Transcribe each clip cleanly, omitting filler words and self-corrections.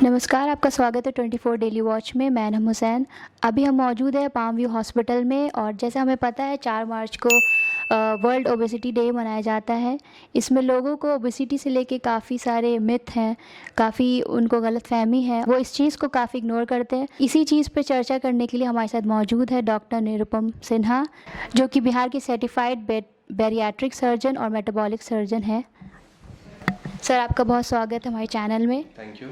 नमस्कार, आपका स्वागत है 24 डेली वॉच में। मैं नम हुसैन। अभी हम मौजूद हैं पाम व्यू हॉस्पिटल में और जैसा हमें पता है 4 मार्च को वर्ल्ड ओबेसिटी डे मनाया जाता है। इसमें लोगों को ओबेसिटी से लेके काफ़ी सारे मिथ हैं, काफ़ी उनको गलतफहमी है, वो इस चीज़ को काफ़ी इग्नोर करते हैं। इसी चीज़ पे चर्चा करने के लिए हमारे साथ मौजूद है डॉक्टर निरुपम सिन्हा, जो कि बिहार की सर्टिफाइड बैरियाट्रिक सर्जन और मेटाबॉलिक सर्जन है। सर, आपका बहुत स्वागत है हमारे चैनल में। Thank you.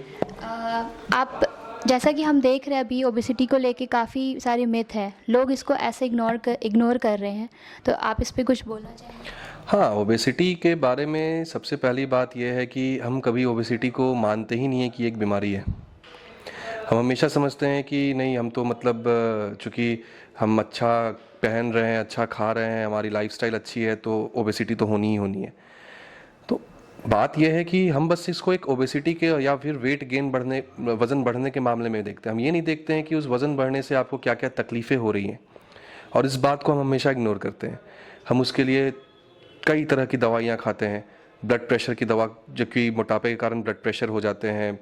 आप जैसा कि हम देख रहे हैं अभी ओबेसिटी को लेके काफ़ी सारे मिथ हैं, लोग इसको ऐसे इग्नोर कर रहे हैं, तो आप इस पे कुछ बोलना चाहेंगे? हाँ, ओबेसिटी के बारे में सबसे पहली बात यह है कि हम कभी ओबेसिटी को मानते ही नहीं है कि एक बीमारी है। हम हमेशा समझते हैं कि नहीं, हम तो मतलब चूँकि हम अच्छा पहन रहे हैं, अच्छा खा रहे हैं, हमारी लाइफस्टाइल अच्छी है तो ओबेसिटी तो होनी ही होनी है। तो बात यह है कि हम बस इसको एक ओबेसिटी के या फिर वेट गेन बढ़ने, वज़न बढ़ने के मामले में देखते हैं। हम ये नहीं देखते हैं कि उस वज़न बढ़ने से आपको क्या क्या तकलीफ़ें हो रही हैं, और इस बात को हम हमेशा इग्नोर करते हैं। हम उसके लिए कई तरह की दवाइयाँ खाते हैं। ब्लड प्रेशर की दवा, जो कि मोटापे के कारण ब्लड प्रेशर हो जाते हैं,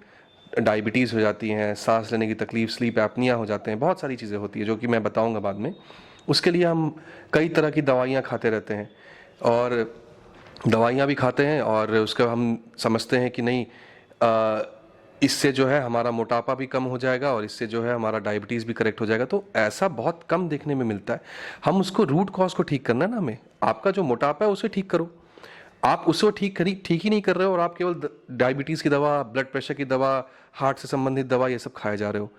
डायबिटीज़ हो जाती हैं, सांस लेने की तकलीफ़, स्लीप एपनिया हो जाते हैं, बहुत सारी चीज़ें होती है जो कि मैं बताऊँगा बाद में। उसके लिए हम कई तरह की दवाइयाँ खाते रहते हैं, और दवाइयाँ भी खाते हैं और उसका हम समझते हैं कि नहीं, इससे जो है हमारा मोटापा भी कम हो जाएगा और इससे जो है हमारा डायबिटीज़ भी करेक्ट हो जाएगा। तो ऐसा बहुत कम देखने में मिलता है। हम उसको रूट कॉज को ठीक करना है ना, हमें आपका जो मोटापा है उसे ठीक करो। आप उसको ठीक ही नहीं कर रहे हो और आप केवल डायबिटीज़ की दवा, ब्लड प्रेशर की दवा, हार्ट से संबंधित दवा, ये सब खाए जा रहे हो।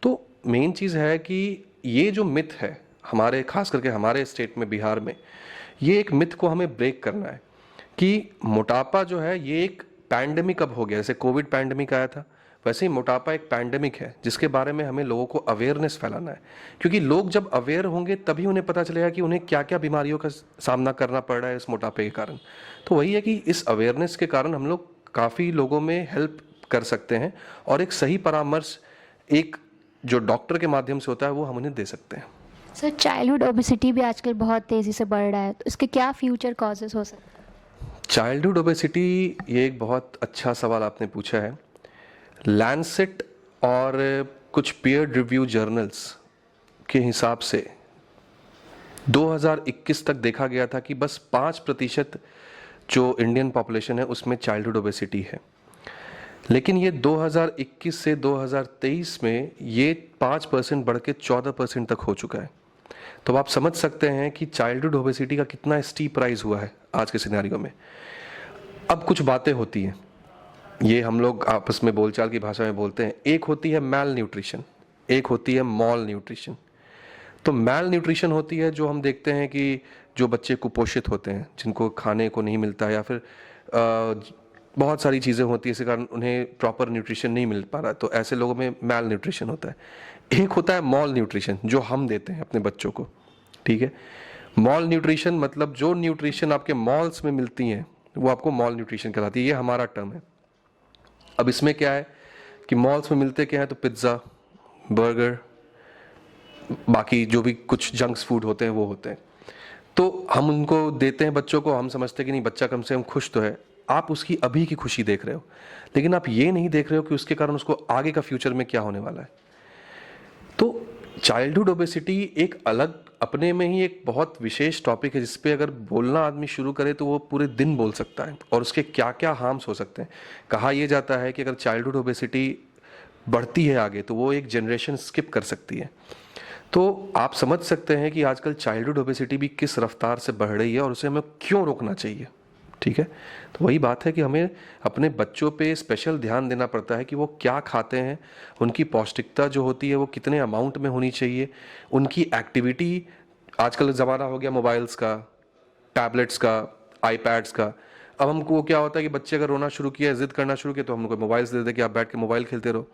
तो मेन चीज़ है कि ये जो मिथ है हमारे, खास करके हमारे स्टेट में, बिहार में, ये एक मिथ को हमें ब्रेक करना है कि मोटापा जो है ये एक पैंडेमिक अब हो गया। जैसे कोविड पैंडेमिक आया था, वैसे ही मोटापा एक पैंडेमिक है जिसके बारे में हमें लोगों को अवेयरनेस फैलाना है। क्योंकि लोग जब अवेयर होंगे तभी उन्हें पता चलेगा कि उन्हें क्या क्या बीमारियों का सामना करना पड़ रहा है इस मोटापे के कारण। तो वही है कि इस अवेयरनेस के कारण हम लोग काफ़ी लोगों में हेल्प कर सकते हैं और एक सही परामर्श एक जो डॉक्टर के माध्यम से होता है वो हम उन्हें दे सकते हैं। सर, चाइल्डहुड ओबेसिटी भी आजकल बहुत तेज़ी से बढ़ रहा है, तो इसके क्या फ्यूचर कॉजेज़ हो सकते हैं? चाइल्डहुड ओबेसिटी, ये एक बहुत अच्छा सवाल आपने पूछा है। लैंसेट और कुछ पीयर रिव्यू जर्नल्स के हिसाब से 2021 तक देखा गया था कि बस 5% जो इंडियन पॉपुलेशन है उसमें चाइल्डहुड ओबेसिटी है। लेकिन ये 2021 से 2023 में ये 5% बढ़ के 14% तक हो चुका है। तो आप समझ सकते हैं कि चाइल्डहुड ओबेसिटी का कितना स्टीप राइज हुआ है आज के सिनेरियो में। अब कुछ बातें होती हैं, ये हम लोग आपस में बोलचाल की भाषा में बोलते हैं। एक होती है मैल न्यूट्रिशन, एक होती है मॉल न्यूट्रिशन। तो मैल न्यूट्रिशन होती है जो हम देखते हैं कि जो बच्चे कुपोषित होते हैं, जिनको खाने को नहीं मिलता है, या फिर बहुत सारी चीज़ें होती है, इसी कारण उन्हें प्रॉपर न्यूट्रिशन नहीं मिल पा रहा है, तो ऐसे लोगों में मैल न्यूट्रिशन होता है। एक होता है मॉल न्यूट्रिशन जो हम देते हैं अपने बच्चों को, ठीक है। मॉल न्यूट्रिशन मतलब जो न्यूट्रिशन आपके मॉल्स में मिलती हैं वो आपको मॉल न्यूट्रिशन कहलाती है, ये हमारा टर्म है। अब इसमें क्या है कि मॉल्स में मिलते क्या है, तो पिज्ज़ा, बर्गर, बाकी जो भी कुछ जंक्स फूड होते हैं वो होते हैं, तो हम उनको देते हैं बच्चों को। हम समझते हैं कि नहीं, बच्चा कम से कम खुश तो है। आप उसकी अभी की खुशी देख रहे हो, लेकिन आप ये नहीं देख रहे हो कि उसके कारण उसको आगे का फ्यूचर में क्या होने वाला है। तो चाइल्डहुड ओबेसिटी एक अलग अपने में ही एक बहुत विशेष टॉपिक है, जिस पे अगर बोलना आदमी शुरू करे तो वो पूरे दिन बोल सकता है, और उसके क्या क्या हार्म्स हो सकते हैं। कहा यह जाता है कि अगर चाइल्डहुड ओबेसिटी बढ़ती है आगे तो वो एक जनरेशन स्किप कर सकती है। तो आप समझ सकते हैं कि आजकल चाइल्डहुड ओबेसिटी भी किस रफ्तार से बढ़ रही है और उसे हमें क्यों रोकना चाहिए, ठीक है। तो वही बात है कि हमें अपने बच्चों पे स्पेशल ध्यान देना पड़ता है कि वो क्या खाते हैं, उनकी पौष्टिकता जो होती है वो कितने अमाउंट में होनी चाहिए, उनकी एक्टिविटी। आजकल ज़माना हो गया मोबाइल्स का, टैबलेट्स का, आईपैड्स का। अब हमको क्या होता है कि बच्चे अगर रोना शुरू किया, जिद करना शुरू किया, तो हम उनको मोबाइल्स दे दें कि आप बैठ के मोबाइल खेलते रहो।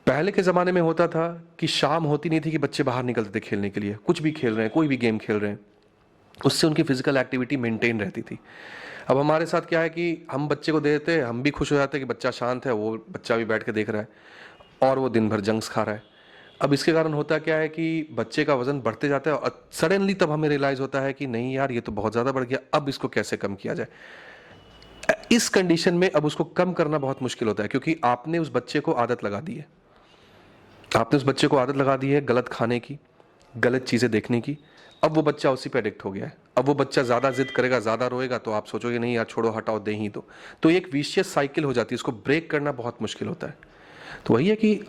पहले के ज़माने में होता था कि शाम होती नहीं थी कि बच्चे बाहर निकलते थे खेलने के लिए, कुछ भी खेल रहे हैं, कोई भी गेम खेल रहे हैं, उससे उनकी फिजिकल एक्टिविटी मेंटेन रहती थी। अब हमारे साथ क्या है कि हम बच्चे को दे देते हैं, हम भी खुश हो जाते हैं कि बच्चा शांत है, वो बच्चा भी बैठ के देख रहा है और वो दिन भर जंक्स खा रहा है। अब इसके कारण होता क्या है कि बच्चे का वजन बढ़ते जाता है और सडनली तब हमें रियलाइज़ होता है कि नहीं यार, ये तो बहुत ज़्यादा बढ़ गया, अब इसको कैसे कम किया जाए। इस कंडीशन में अब उसको कम करना बहुत मुश्किल होता है, क्योंकि आपने उस बच्चे को आदत लगा दी है। आपने उस बच्चे को आदत लगा दी है गलत खाने की, गलत चीज़ें देखने की। अब वो बच्चा उसी पे एडिक्ट हो गया है। अब वो बच्चा ज़्यादा जिद करेगा, ज़्यादा रोएगा, तो आप सोचोगे नहीं यार छोड़ो, हटाओ, दे ही दो। तो एक विशियस साइकिल हो जाती है, इसको ब्रेक करना बहुत मुश्किल होता है। तो वही है कि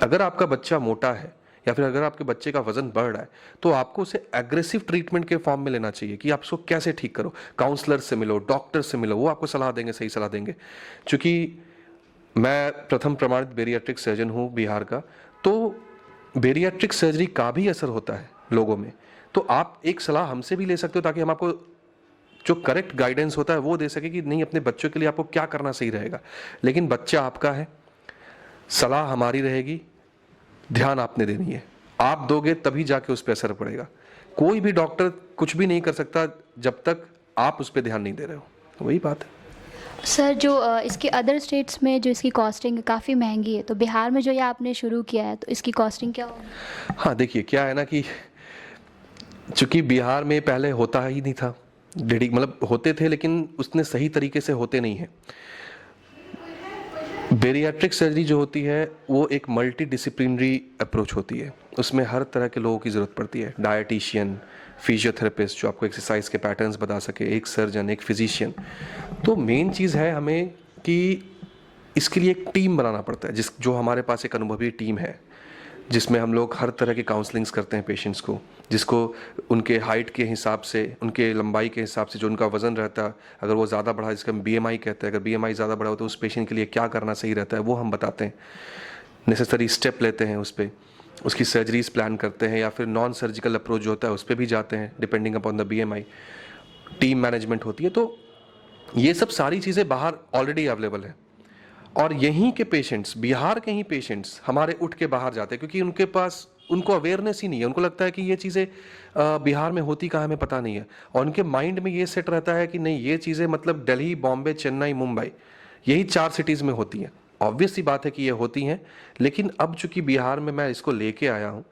अगर आपका बच्चा मोटा है या फिर अगर आपके बच्चे का वजन बढ़ रहा है, तो आपको उसे एग्रेसिव ट्रीटमेंट के फॉर्म में लेना चाहिए कि आप उसको कैसे ठीक करो। काउंसलर से मिलो, डॉक्टर से मिलो, वो आपको सलाह देंगे, सही सलाह देंगे। क्योंकि मैं प्रथम प्रमाणित बेरियाट्रिक सर्जन हूँ बिहार का, तो बेरियाट्रिक सर्जरी का भी असर होता है लोगों में। तो आप एक सलाह हमसे भी ले सकते हो, ताकि हम आपको जो करेक्ट गाइडेंस होता है वो दे सके कि नहीं, अपने बच्चों के लिए आपको क्या करना सही रहेगा। लेकिन बच्चा आपका है, सलाह हमारी रहेगी, ध्यान आपने देनी है। आप दोगे तभी जाके उस पर असर पड़ेगा। कोई भी डॉक्टर कुछ भी नहीं कर सकता जब तक आप उस पर ध्यान नहीं दे रहे हो। वही बात है। सर, जो इसके अदर स्टेट्स में जो इसकी कॉस्टिंग काफ़ी महंगी है, तो बिहार में जो ये आपने शुरू किया है, तो इसकी कॉस्टिंग क्या होगी? हाँ, देखिए क्या है ना कि चूंकि बिहार में पहले होता ही नहीं था, मतलब होते थे लेकिन उसने सही तरीके से होते नहीं है। बेरियाट्रिक सर्जरी जो होती है वो एक मल्टी डिसिप्लिनरी अप्रोच होती है। उसमें हर तरह के लोगों की ज़रूरत पड़ती है। डायटिशियन, फिजियोथेरेपिस्ट जो आपको एक्सरसाइज के पैटर्न्स बता सके, एक सर्जन, एक फिजिशियन। तो मेन चीज़ है हमें कि इसके लिए एक टीम बनाना पड़ता है, जो हमारे पास एक अनुभवी टीम है, जिसमें हम लोग हर तरह की काउंसलिंग्स करते हैं पेशेंट्स को, जिसको उनके हाइट के हिसाब से, उनके लंबाई के हिसाब से, जो उनका वज़न रहता है, अगर वो ज़्यादा बढ़ा, जिसका हम BMI कहते हैं, अगर BMI ज़्यादा बढ़ा हो तो उस पेशेंट के लिए क्या करना सही रहता है वो हम बताते हैं। नेसेसरी स्टेप लेते हैं उस पर, उसकी सर्जरीज प्लान करते हैं, या फिर नॉन सर्जिकल अप्रोच जो होता है उस पर भी जाते हैं depending upon the BMI। Team management होती है। तो ये सब सारी चीज़ें बाहर ऑलरेडी अवेलेबल है, और यहीं के पेशेंट्स, बिहार के ही पेशेंट्स हमारे उठ के बाहर जाते हैं, क्योंकि उनके पास, उनको अवेयरनेस ही नहीं है। उनको लगता है कि ये चीज़ें बिहार में होती कहाँ, हमें पता नहीं है। और उनके माइंड में ये सेट रहता है कि नहीं, ये चीज़ें मतलब दिल्ली, बॉम्बे, चेन्नई, मुंबई, यही 4 सिटीज़ में होती हैं। ऑब्वियस सी बात है कि ये होती हैं, लेकिन अब चूंकि बिहार में मैं इसको लेके आया हूँ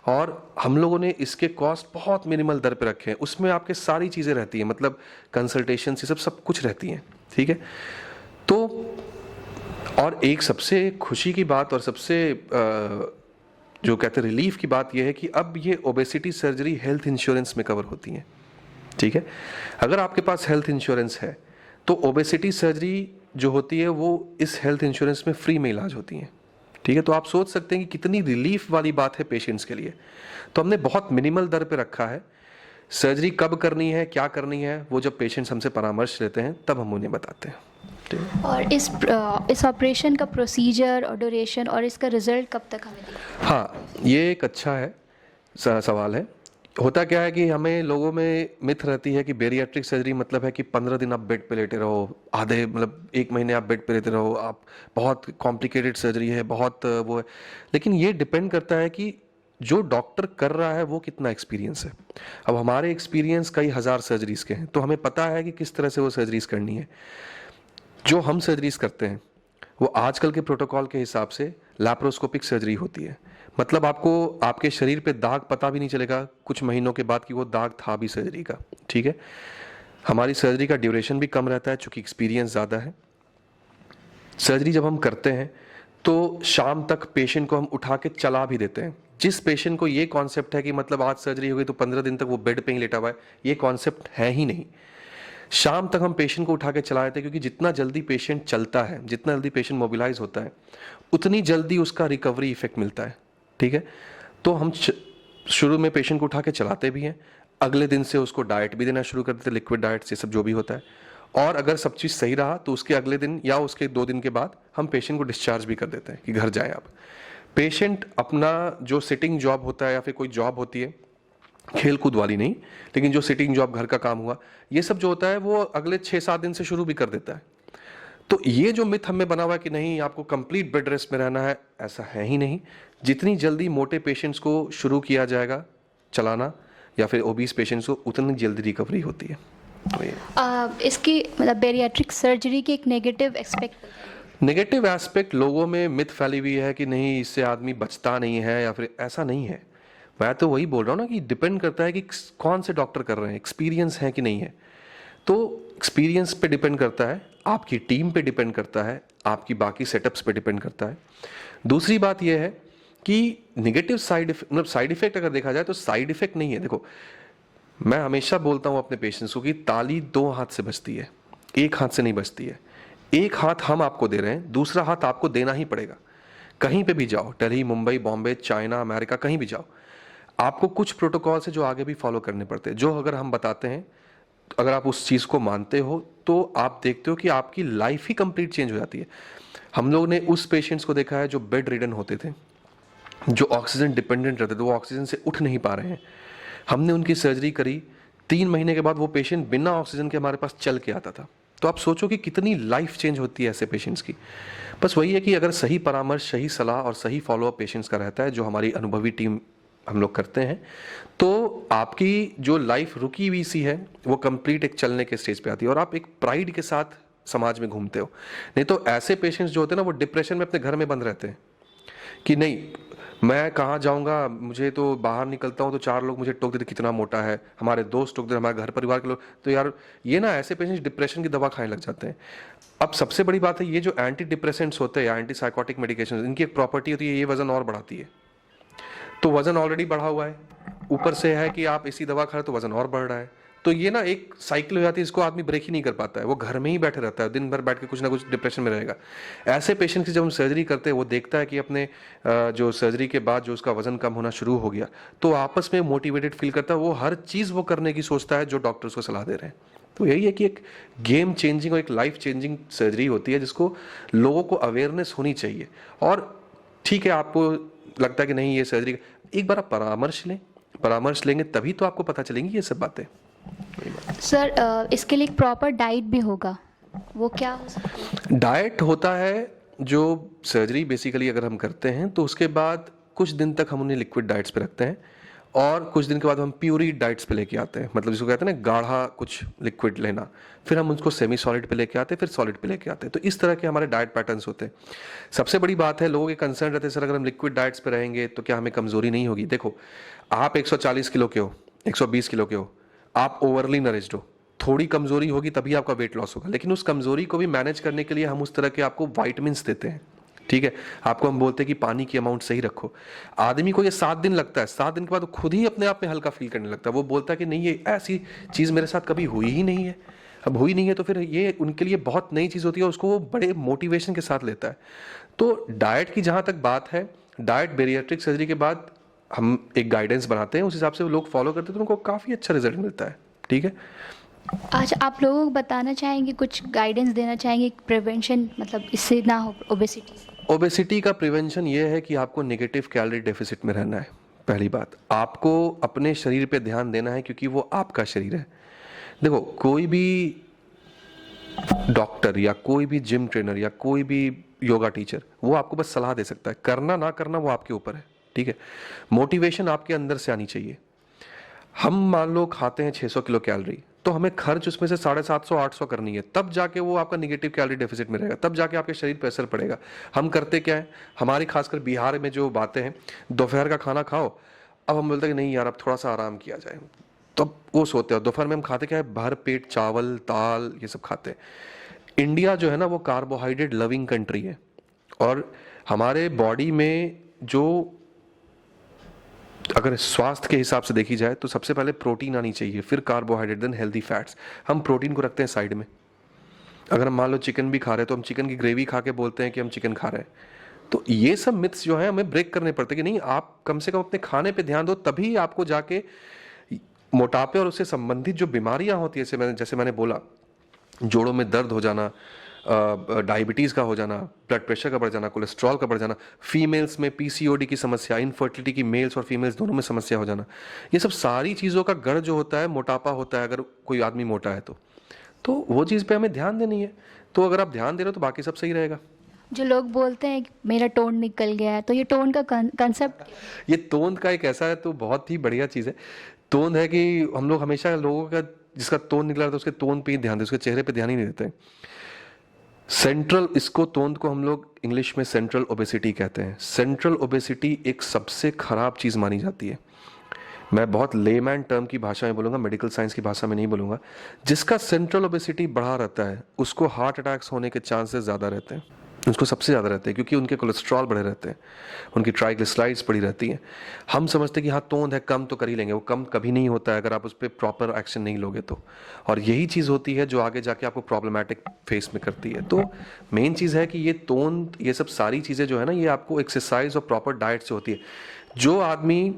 और हम लोगों ने इसके कॉस्ट बहुत मिनिमल दर पे रखे हैं। उसमें आपके सारी चीज़ें रहती हैं, मतलब कंसल्टेशन, ये सब कुछ रहती हैं। ठीक है। तो और एक सबसे खुशी की बात और सबसे जो कहते हैं रिलीफ की बात यह है कि अब ये ओबेसिटी सर्जरी हेल्थ इंश्योरेंस में कवर होती हैं। ठीक है। अगर आपके पास हेल्थ इंश्योरेंस है तो ओबेसिटी सर्जरी जो होती है वो इस हेल्थ इंश्योरेंस में फ्री में इलाज होती है। ठीक है। तो आप सोच सकते हैं कि कितनी रिलीफ वाली बात है पेशेंट्स के लिए। तो हमने बहुत मिनिमल दर पे रखा है। सर्जरी कब करनी है, क्या करनी है, वो जब पेशेंट्स हमसे परामर्श लेते हैं तब हम उन्हें बताते हैं। और इस ऑपरेशन का प्रोसीजर और ड्यूरेशन और इसका रिजल्ट कब तक हमें देगा? हाँ, ये एक अच्छा है सवाल है। होता क्या है कि हमें लोगों में मिथ रहती है कि बेरियाट्रिक सर्जरी मतलब है कि 15 दिन आप बेड पे लेटे रहो, आधे मतलब 1 महीने आप बेड पे लेटे रहो, आप बहुत कॉम्प्लिकेटेड सर्जरी है, बहुत वो है। लेकिन ये डिपेंड करता है कि जो डॉक्टर कर रहा है वो कितना एक्सपीरियंस है। अब हमारे एक्सपीरियंस कई हज़ार सर्जरीज के हैं, तो हमें पता है कि किस तरह से वो सर्जरीज करनी है। जो हम सर्जरीज करते हैं वो आजकल के प्रोटोकॉल के हिसाब से लैप्रोस्कोपिक सर्जरी होती है। मतलब आपको आपके शरीर पे दाग पता भी नहीं चलेगा कुछ महीनों के बाद कि वो दाग था भी सर्जरी का। ठीक है। हमारी सर्जरी का ड्यूरेशन भी कम रहता है चूंकि एक्सपीरियंस ज़्यादा है। सर्जरी जब हम करते हैं तो शाम तक पेशेंट को हम उठा के चला भी देते हैं। जिस पेशेंट को ये कॉन्सेप्ट है कि मतलब आज सर्जरी हो गई तो 15 दिन तक वो बेड पे ही लेटा हुआ है, ये कॉन्सेप्ट है ही नहीं। शाम तक हम पेशेंट को उठा के चला देते हैं, क्योंकि जितना जल्दी पेशेंट चलता है, जितना जल्दी पेशेंट मोबिलाइज होता है, उतनी जल्दी उसका रिकवरी इफेक्ट मिलता है। ठीक है। तो हम शुरू में पेशेंट को उठा के चलाते भी हैं, अगले दिन से उसको डाइट भी देना शुरू कर देते हैं, लिक्विड डाइट, ये सब जो भी होता है। और अगर सब चीज़ सही रहा तो उसके अगले दिन या उसके 2 दिन के बाद हम पेशेंट को डिस्चार्ज भी कर देते हैं कि घर जाए आप। पेशेंट अपना जो सिटिंग जॉब होता है या फिर कोई जॉब होती है, खेल कूद वाली नहीं, लेकिन जो सिटिंग जॉब, घर का काम हुआ, ये सब जो होता है वो अगले 6-7 दिन से शुरू भी कर देता है। तो ये जो मिथ हमें बना हुआ है कि नहीं आपको कंप्लीट बेड रेस्ट में रहना है, ऐसा है ही नहीं। जितनी जल्दी मोटे पेशेंट्स को शुरू किया जाएगा चलाना या फिर ओबीस पेशेंट्स को, उतनी जल्दी रिकवरी होती है। तो इसकी मतलब बेरियाट्रिक सर्जरी की एक नेगेटिव एस्पेक्ट लोगों में मिथ फैली हुई है कि नहीं इससे आदमी बचता नहीं है, या फिर ऐसा नहीं है। मैं तो वही बोल रहा हूँ ना कि डिपेंड करता है कि कौन से डॉक्टर कर रहे हैं, एक्सपीरियंस है कि नहीं है। तो एक्सपीरियंस पे डिपेंड करता है, आपकी टीम पे डिपेंड करता है, आपकी बाकी सेटअप्स पे डिपेंड करता है। दूसरी बात यह है कि नेगेटिव मतलब साइड इफेक्ट अगर देखा जाए तो साइड इफेक्ट नहीं है। देखो, मैं हमेशा बोलता हूँ अपने पेशेंट्स को कि ताली 2 हाथ से बजती है, 1 हाथ से नहीं बजती है। एक हाथ हम आपको दे रहे हैं, दूसरा हाथ आपको देना ही पड़ेगा। कहीं पे भी जाओ, दिल्ली, मुंबई, बॉम्बे, चाइना, अमेरिका, कहीं भी जाओ, आपको कुछ प्रोटोकॉल्स है जो आगे भी फॉलो करने पड़ते हैं, जो अगर हम बताते हैं, अगर आप उस चीज़ को मानते हो तो आप देखते हो कि आपकी लाइफ ही कंप्लीट चेंज हो जाती है। हम लोग ने उस पेशेंट्स को देखा है जो बेड रिडन होते थे, जो ऑक्सीजन डिपेंडेंट रहते थे, वो ऑक्सीजन से उठ नहीं पा रहे हैं, हमने उनकी सर्जरी करी, 3 महीने के बाद वो पेशेंट बिना ऑक्सीजन के हमारे पास चल के आता था। तो आप सोचो कि कितनी लाइफ चेंज होती है ऐसे पेशेंट्स की। बस वही है कि अगर सही परामर्श, सही सलाह और सही फॉलोअप पेशेंट्स का रहता है, जो हमारी अनुभवी टीम हम लोग करते हैं, तो आपकी जो लाइफ रुकी हुई सी है वो कंप्लीट एक चलने के स्टेज पे आती है और आप एक प्राइड के साथ समाज में घूमते हो। नहीं तो ऐसे पेशेंट्स जो होते हैं ना, वो डिप्रेशन में अपने घर में बंद रहते हैं कि नहीं, मैं कहाँ जाऊँगा, मुझे तो बाहर निकलता हूँ तो 4 लोग मुझे टोक देते कितना मोटा है, हमारे दोस्त टोक देते, हमारे घर परिवार के लोग। तो यार ये ना, ऐसे पेशेंट्स डिप्रेशन की दवा खाने लग जाते हैं। अब सबसे बड़ी बात है, ये जो एंटी डिप्रेसेंट्स होते हैं या एंटी साइकोटिक मेडिकेशन, इनकी एक प्रॉपर्टी होती है, ये वजन और बढ़ाती है। तो वजन ऑलरेडी बढ़ा हुआ है, ऊपर से है कि आप इसी दवा खा रहे तो वजन और बढ़ रहा है, तो ये ना एक साइकिल हो जाती है, इसको आदमी ब्रेक ही नहीं कर पाता है, वो घर में ही बैठे रहता है, दिन भर बैठ के कुछ ना कुछ डिप्रेशन में रहेगा। ऐसे पेशेंट की जब हम सर्जरी करते हैं, वो देखता है कि अपने जो सर्जरी के बाद जो उसका वजन कम होना शुरू हो गया, तो आपस में मोटिवेटेड फील करता है, वो हर चीज़ वो करने की सोचता है जो डॉक्टर्स को सलाह दे रहे हैं। तो यही है कि एक गेम चेंजिंग और एक लाइफ चेंजिंग सर्जरी होती है, जिसको लोगों को अवेयरनेस होनी चाहिए। और ठीक है, आपको लगता है कि नहीं ये सर्जरी, एक बार आप परामर्श लेंगे तभी तो आपको पता चलेंगी ये सब बातें। सर, इसके लिए एक प्रॉपर डाइट भी होगा, वो क्या हो सकता है? डाइट होता है, जो सर्जरी बेसिकली अगर हम करते हैं तो उसके बाद कुछ दिन तक हम उन्हें लिक्विड डाइट्स पे रखते हैं और कुछ दिन के बाद हम प्यूरी डाइट्स पे लेके आते हैं, मतलब जिसको कहते हैं ना गाढ़ा कुछ लिक्विड लेना, फिर हम उसको सेमी सॉलिड पे लेके आते हैं, फिर सॉलिड पे लेके आते हैं। तो इस तरह के हमारे डाइट पैटर्न्स होते हैं। सबसे बड़ी बात है, लोगों के कंसर्न रहते हैं, सर अगर हम लिक्विड डाइट्स पे रहेंगे तो क्या हमें कमजोरी नहीं होगी? देखो, आप 140 किलो के हो, 120 किलो के हो, आप ओवरली नरिश्ड हो, थोड़ी कमजोरी होगी तभी आपका वेट लॉस होगा, लेकिन उस कमजोरी को भी मैनेज करने के लिए हम उस तरह के आपको वाइटमिन्स देते हैं। ठीक है, आपको हम बोलते हैं कि पानी की अमाउंट सही रखो। आदमी को ये 7 दिन लगता है, 7 दिन के बाद वो खुद ही अपने आप में हल्का फील करने लगता है, वो बोलता है कि नहीं, ये ऐसी चीज़ मेरे साथ कभी हुई ही नहीं है। अब हुई नहीं है तो फिर ये उनके लिए बहुत नई चीज़ होती है, उसको वो बड़े मोटिवेशन के साथ लेता है। तो डाइट की जहाँ तक बात है, डाइट बेरियाट्रिक सर्जरी के बाद हम एक गाइडेंस बनाते हैं, उस हिसाब से वो लोग फॉलो करते हैं तो उनको काफ़ी अच्छा रिजल्ट मिलता है। ठीक है, आज आप लोगों को बताना चाहेंगे, कुछ गाइडेंस देना चाहेंगे, प्रिवेंशन मतलब इससे ना हो ओबेसिटी से? ओबेसिटी का प्रिवेंशन ये है कि आपको नेगेटिव कैलोरी डेफिसिट में रहना है। पहली बात, आपको अपने शरीर पे ध्यान देना है क्योंकि वो आपका शरीर है। देखो, कोई भी डॉक्टर या कोई भी जिम ट्रेनर या कोई भी योगा टीचर, वो आपको बस सलाह दे सकता है, करना ना करना वो आपके ऊपर है। ठीक है, मोटिवेशन आपके अंदर से आनी चाहिए। हम मान लो खाते हैं 600 किलो कैलोरी, तो हमें खर्च उसमें से 750-800 करनी है, तब जाके वो आपका निगेटिव कैलोरी डेफिसिट में रहेगा, तब जाके आपके शरीर पर असर पड़ेगा। हम करते क्या है, हमारी खासकर बिहार में जो बातें हैं, दोपहर का खाना खाओ, अब हम बोलते हैं कि नहीं यार अब थोड़ा सा आराम किया जाए, तब वो सोते हैं। दोपहर में हम खाते क्या है, भर पेट चावल दाल ये सब खाते हैं। इंडिया जो है ना, वो कार्बोहाइड्रेट लविंग कंट्री है और हमारे बॉडी में जो, अगर स्वास्थ्य के हिसाब से देखी जाए तो सबसे पहले प्रोटीन आनी चाहिए, फिर कार्बोहाइड्रेट, देन हेल्दी फैट्स। हम प्रोटीन को रखते हैं साइड में। अगर हम मान लो चिकन भी खा रहे हैं तो हम चिकन की ग्रेवी खा के बोलते हैं कि हम चिकन खा रहे हैं। तो ये सब मिथ्स जो है हमें ब्रेक करने पड़ते हैं कि नहीं, आप कम से कम अपने खाने पे ध्यान दो, तभी आपको जाके मोटापे और उससे संबंधित जो बीमारियां होती है, जैसे मैंने बोला, जोड़ों में दर्द हो जाना, डायबिटीज़ का हो जाना, ब्लड प्रेशर का बढ़ जाना, कोलेस्ट्रॉल का बढ़ जाना, फीमेल्स में पीसीओडी की समस्या, इनफर्टिलिटी की मेल्स और फीमेल्स दोनों में समस्या हो जाना, ये सब सारी चीज़ों का गढ़ जो होता है मोटापा होता है। अगर कोई आदमी मोटा है तो वो चीज़ पे हमें ध्यान देनी है। तो अगर आप ध्यान दे रहे हो तो बाकी सब सही रहेगा। जो लोग बोलते हैं कि मेरा टोन निकल गया है, तो ये टोन का कंसेप्ट? ये तोंद का एक ऐसा है, तो बहुत ही बढ़िया चीज़ है। तोंद है कि हम लोग हमेशा लोगों का जिसका तोंद निकला था उसके तोंद पे ही ध्यान देते, उसके चेहरे पे ध्यान ही नहीं देते। सेंट्रल, इसको तोंद को हम लोग इंग्लिश में सेंट्रल ओबेसिटी कहते हैं। सेंट्रल ओबेसिटी एक सबसे खराब चीज़ मानी जाती है। मैं बहुत लेमैन टर्म की भाषा में बोलूँगा, मेडिकल साइंस की भाषा में नहीं बोलूँगा, जिसका सेंट्रल ओबेसिटी बढ़ा रहता है उसको हार्ट अटैक्स होने के चांसेस ज़्यादा रहते हैं, उसको सबसे ज़्यादा रहते हैं, क्योंकि उनके कोलेस्ट्रॉल बढ़े रहते हैं, उनकी ट्राइग्लिसराइड्स बढ़ी रहती हैं। हम समझते हैं कि हाँ तोंद है, कम तो कर ही लेंगे, वो कम कभी नहीं होता है अगर आप उस पर प्रॉपर एक्शन नहीं लोगे तो। और यही चीज़ होती है जो आगे जाके आपको प्रॉब्लमेटिक फेस में करती है। तो मेन चीज़ है कि ये तोंद, ये सब सारी चीज़ें जो है ना, ये आपको एक्सरसाइज और प्रॉपर डाइट से होती है। जो आदमी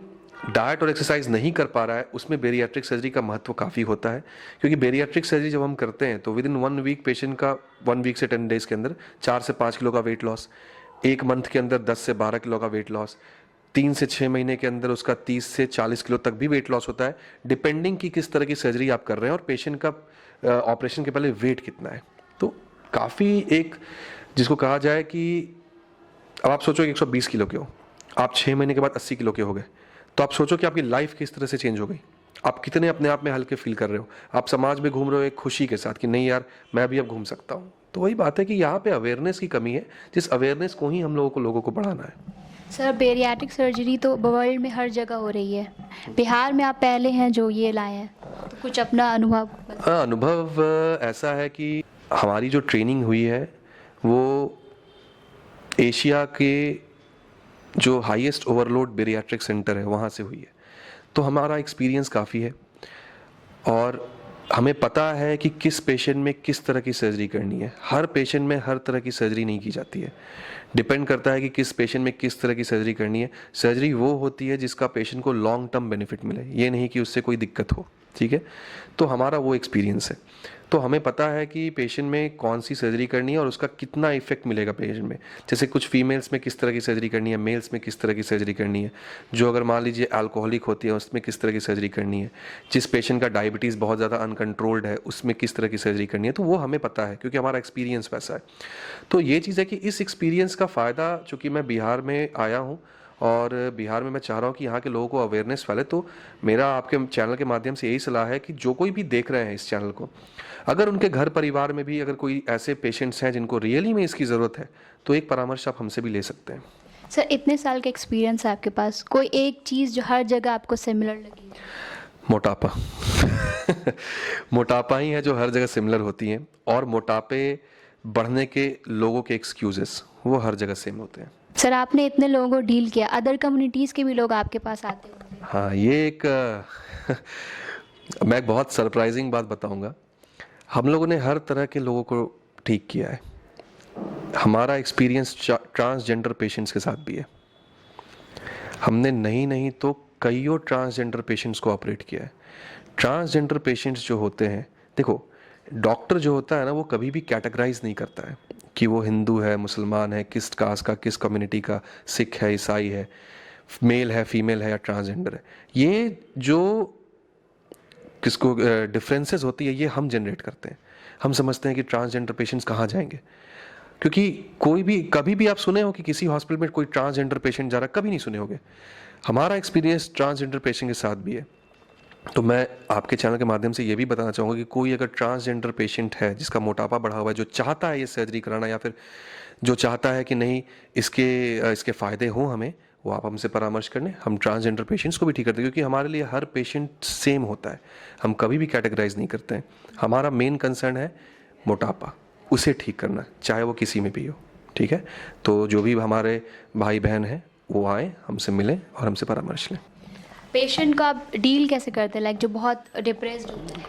डाइट और एक्सरसाइज नहीं कर पा रहा है उसमें बेरियाट्रिक सर्जरी का महत्व काफ़ी होता है, क्योंकि बेरियाट्रिक सर्जरी जब हम करते हैं तो विद इन 1 वीक पेशेंट का 1 वीक से 10 डेज़ के अंदर 4 से 5 किलो का वेट लॉस, 1 मंथ के अंदर 10 से 12 किलो का वेट लॉस, 3 से 6 महीने के अंदर उसका 30 से 40 किलो तक भी वेट लॉस होता है, डिपेंडिंग कि किस तरह की सर्जरी आप कर रहे हैं और पेशेंट का ऑपरेशन के पहले वेट कितना है। तो काफ़ी एक जिसको कहा जाए कि अब आप सोचो कि 120 किलो के हो, आप 6 महीने के बाद 80 किलो के हो गए, तो आप सोचो कि आपकी लाइफ किस तरह से चेंज हो गई, आप कितने अपने आप में हल्के फील कर रहे हो, आप समाज में घूम रहे हो एक खुशी के साथ कि नहीं यार मैं भी अब घूम सकता हूँ। तो वही बात है कि यहाँ पे अवेयरनेस की कमी है, जिस अवेयरनेस को ही हम लोगों को बढ़ाना है। सर बेरियाट्रिक सर्जरी तो वर्ल्ड में हर जगह हो रही है, बिहार में आप पहले हैं जो ये लाए हैं, तो कुछ अपना अनुभव अनुभव ऐसा है कि हमारी जो ट्रेनिंग हुई है वो एशिया के जो हाईएस्ट ओवरलोड बेरियाट्रिक सेंटर है वहाँ से हुई है, तो हमारा एक्सपीरियंस काफ़ी है और हमें पता है कि किस पेशेंट में किस तरह की सर्जरी करनी है। हर पेशेंट में हर तरह की सर्जरी नहीं की जाती है, डिपेंड करता है कि किस पेशेंट में किस तरह की सर्जरी करनी है। सर्जरी वो होती है जिसका पेशेंट को लॉन्ग टर्म बेनिफिट मिले, ये नहीं कि उससे कोई दिक्कत हो, ठीक है। तो हमारा वो एक्सपीरियंस है, तो हमें पता है कि पेशेंट में कौन सी सर्जरी करनी है और उसका कितना इफेक्ट मिलेगा पेशेंट में। जैसे कुछ फीमेल्स में किस तरह की सर्जरी करनी है, मेल्स में किस तरह की सर्जरी करनी है, जो अगर मान लीजिए अल्कोहलिक होती है उसमें किस तरह की सर्जरी करनी है, जिस पेशेंट का डायबिटीज़ बहुत ज़्यादा अनकंट्रोल्ड है उसमें किस तरह की सर्जरी करनी है, तो वो हमें पता है क्योंकि हमारा एक्सपीरियंस वैसा है। तो ये चीज़ है कि इस एक्सपीरियंस का फ़ायदा, चूँकि मैं बिहार में आया हूँ और बिहार में मैं चाह रहा हूँ कि यहाँ के लोगों को अवेयरनेस फैले, तो मेरा आपके चैनल के माध्यम से यही सलाह है कि जो कोई भी देख रहे हैं इस चैनल को, अगर उनके घर परिवार में भी अगर कोई ऐसे पेशेंट्स हैं जिनको रियली में इसकी ज़रूरत है, तो एक परामर्श आप हमसे भी ले सकते हैं। सर इतने साल का एक्सपीरियंस है आपके पास, कोई एक चीज़ जो हर जगह आपको सिमिलर लगी? मोटापा मोटापा ही है जो हर जगह सिमिलर होती हैं, और मोटापे बढ़ने के लोगों के एक्सक्यूजेस वो हर जगह सेम होते हैं। सर आपने इतने लोगों को डील किया, अदर कम्युनिटीज़ के भी लोग आपके पास आते होंगे? हाँ, ये एक मैं एक बहुत सरप्राइजिंग बात बताऊंगा। हम लोगों ने हर तरह के लोगों को ठीक किया है। हमारा एक्सपीरियंस ट्रांसजेंडर पेशेंट्स के साथ भी है। हमने नहीं तो कईयों ट्रांसजेंडर पेशेंट्स को ऑपरेट किया है। ट्रांसजेंडर पेशेंट्स जो होते हैं, देखो डॉक्टर जो होता है ना, वो कभी भी कैटेगराइज नहीं करता है कि वो हिंदू है, मुसलमान है, किस कास्ट का, किस कम्युनिटी का, सिख है, ईसाई है, मेल है, फीमेल है या ट्रांसजेंडर है। ये जो किसको डिफरेंसेस होती है ये हम जनरेट करते हैं। हम समझते हैं कि ट्रांसजेंडर पेशेंट्स कहाँ जाएंगे, क्योंकि कोई भी कभी भी आप सुने हो कि किसी हॉस्पिटल में कोई ट्रांसजेंडर पेशेंट जा रहा है, कभी नहीं सुने होंगे। हमारा एक्सपीरियंस ट्रांसजेंडर पेशेंट के साथ भी है। तो मैं आपके चैनल के माध्यम से ये भी बताना चाहूँगा कि कोई अगर ट्रांसजेंडर पेशेंट है जिसका मोटापा बढ़ा हुआ है, जो चाहता है ये सर्जरी कराना, या फिर जो चाहता है कि नहीं इसके फ़ायदे हों हमें, वो आप हमसे परामर्श करने। हम ट्रांसजेंडर पेशेंट्स को भी ठीक करते हैं, क्योंकि हमारे लिए हर पेशेंट सेम होता है, हम कभी भी कैटेगराइज नहीं करते हैं। हमारा मेन कंसर्न है मोटापा, उसे ठीक करना, चाहे वो किसी में भी हो, ठीक है। तो जो भी हमारे भाई बहन हैं वो आएँ, हमसे मिलें और हमसे परामर्श लें। पेशेंट को आप डील कैसे करते हैं, लाइक जो बहुत डिप्रेस्ड होते हैं?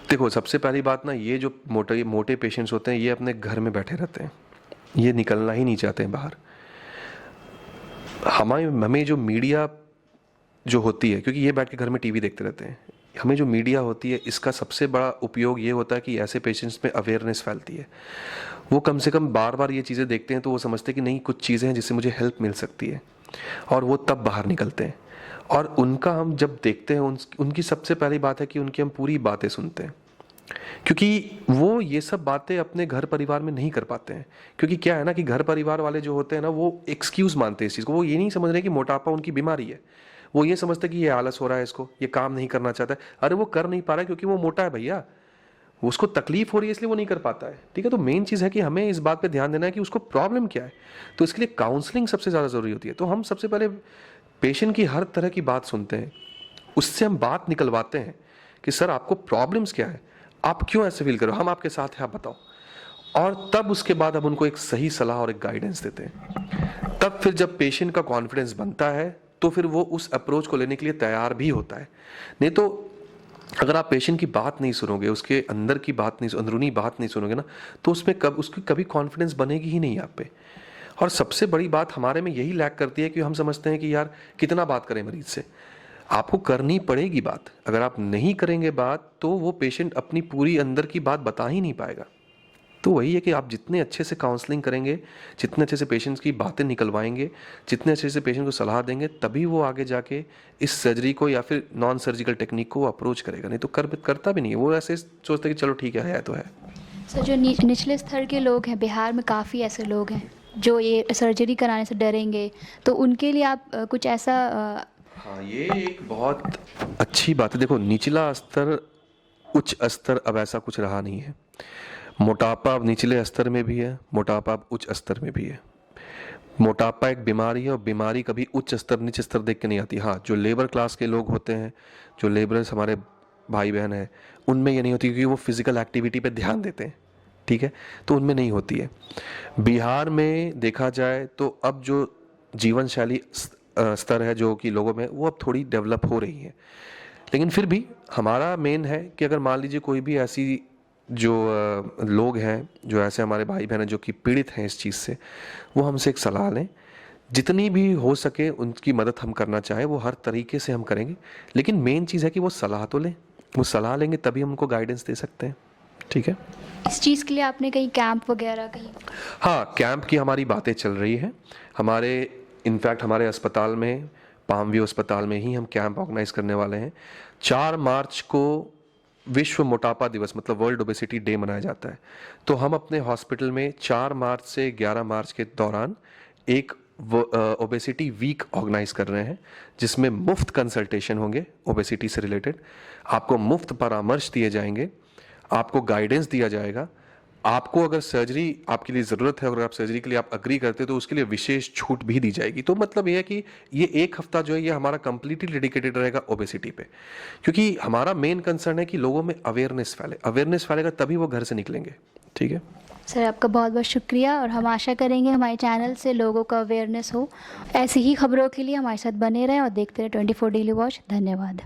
देखो सबसे पहली बात ना, ये जो मोटे पेशेंट्स होते हैं ये अपने घर में बैठे रहते हैं, ये निकलना ही नहीं चाहते हैं बाहर। हमें जो मीडिया जो होती है, क्योंकि ये बैठ के घर में टीवी देखते रहते हैं, हमें जो मीडिया होती है इसका सबसे बड़ा उपयोग ये होता है कि ऐसे पेशेंट्स में अवेयरनेस फैलती है। वो कम से कम बार बार ये चीज़ें देखते हैं तो वो समझते हैं कि नहीं, कुछ चीज़ें हैं जिससे मुझे हेल्प मिल सकती है, और वो तब बाहर निकलते हैं। और उनका हम जब देखते हैं उनकी सबसे पहली बात है कि उनकी हम पूरी बातें सुनते हैं, क्योंकि वो ये सब बातें अपने घर परिवार में नहीं कर पाते हैं। क्योंकि क्या है ना कि घर परिवार वाले जो होते हैं ना, वो एक्सक्यूज़ मानते हैं इस चीज़ को। वो ये नहीं समझ रहे कि मोटापा उनकी बीमारी है, वो ये समझते हैं कि ये आलस हो रहा है इसको, ये काम नहीं करना चाहता है। अरे वो कर नहीं पा रहा है क्योंकि वो मोटा है भैया, उसको तकलीफ हो रही है इसलिए वो नहीं कर पाता है, ठीक है। तो मेन चीज़ है कि हमें इस बात पे ध्यान देना है कि उसको प्रॉब्लम क्या है, तो इसके लिए काउंसलिंग सबसे ज़्यादा ज़रूरी होती है। तो हम सबसे पहले पेशेंट की हर तरह की बात सुनते हैं, उससे हम बात निकलवाते हैं कि सर आपको प्रॉब्लम्स क्या है, आप क्यों ऐसे फील कर रहे हो, हम आपके साथ हैं, आप बताओ। और तब उसके बाद हम उनको एक सही सलाह और एक गाइडेंस देते हैं। तब फिर जब पेशेंट का कॉन्फिडेंस बनता है तो फिर वो उस अप्रोच को लेने के लिए तैयार भी होता है। नहीं तो अगर आप पेशेंट की बात नहीं सुनोगे, उसके अंदर की बात नहीं, अंदरूनी बात नहीं सुनोगे ना, तो उसमें उसकी कभी कॉन्फिडेंस बनेगी ही नहीं आप पे। और सबसे बड़ी बात हमारे में यही लैक करती है कि हम समझते हैं कि यार कितना बात करें मरीज से। आपको करनी पड़ेगी बात। अगर आप नहीं करेंगे बात तो वो पेशेंट अपनी पूरी अंदर की बात बता ही नहीं पाएगा। तो वही है कि आप जितने अच्छे से काउंसलिंग करेंगे, जितने अच्छे से पेशेंट्स की बातें निकलवाएंगे, जितने अच्छे से पेशेंट को सलाह देंगे, तभी वो आगे जाके इस सर्जरी को या फिर नॉन सर्जिकल टेक्निक को अप्रोच करेगा। नहीं तो करता भी नहीं है, वो ऐसे सोचते कि चलो ठीक है तो है। सर, जो निचले स्तर के लोग हैं, बिहार में काफ़ी ऐसे लोग हैं जो ये सर्जरी कराने से डरेंगे, तो उनके लिए आप कुछ ऐसा हाँ, ये एक बहुत अच्छी बात है। देखो, निचला स्तर उच्च स्तर अब ऐसा कुछ रहा नहीं है। मोटापा अब निचले स्तर में भी है, मोटापा अब उच्च स्तर में भी है। मोटापा एक बीमारी है और बीमारी कभी उच्च स्तर नीचे स्तर देख के नहीं आती। हाँ, जो लेबर क्लास के लोग होते हैं, जो लेबरर्स हमारे भाई बहन हैं, उनमें ये नहीं होती क्योंकि वो फिजिकल एक्टिविटी पे ध्यान देते हैं, ठीक है, तो उनमें नहीं होती है। बिहार में देखा जाए तो अब जो जीवन शैली स्तर है जो कि लोगों में, वो अब थोड़ी डेवलप हो रही है। लेकिन फिर भी हमारा मेन है कि अगर मान लीजिए कोई भी ऐसी जो लोग हैं, जो ऐसे हमारे भाई बहन हैं जो कि पीड़ित हैं इस चीज़ से, वो हमसे एक सलाह लें। जितनी भी हो सके उनकी मदद हम करना चाहें वो हर तरीके से हम करेंगे। लेकिन मेन चीज़ है कि वो सलाह तो लें। वो सलाह लेंगे तभी हम उनको गाइडेंस दे सकते हैं, ठीक है। इस चीज़ के लिए आपने कहीं कैंप वगैरह कहीं? हाँ, कैंप की हमारी बातें चल रही हैं। इनफैक्ट हमारे अस्पताल में, पामव्यू अस्पताल में ही हम कैंप ऑर्गेनाइज करने वाले हैं। 4 मार्च को विश्व मोटापा दिवस मतलब वर्ल्ड ओबेसिटी डे मनाया जाता है। तो हम अपने हॉस्पिटल में 4 मार्च से 11 मार्च के दौरान एक ओबेसिटी वीक ऑर्गेनाइज कर रहे हैं, जिसमें मुफ्त कंसल्टेशन होंगे ओबेसिटी से रिलेटेड। आपको मुफ्त परामर्श दिए जाएंगे, आपको गाइडेंस दिया जाएगा। आपको अगर सर्जरी आपके लिए ज़रूरत है, अगर आप सर्जरी के लिए आप अग्री करते हो तो उसके लिए विशेष छूट भी दी जाएगी। तो मतलब ये है कि ये 1 हफ्ता जो है ये हमारा कंप्लीटली डेडिकेटेड रहेगा ओबेसिटी पे, क्योंकि हमारा मेन कंसर्न है कि लोगों में अवेयरनेस फैलेगा तभी वो घर से निकलेंगे, ठीक है। सर, आपका बहुत बहुत शुक्रिया और हम आशा करेंगे हमारे चैनल से लोगों का अवेयरनेस हो। ऐसी ही खबरों के लिए हमारे साथ बने रहें और देखते रहें 24 डेली वॉच। धन्यवाद।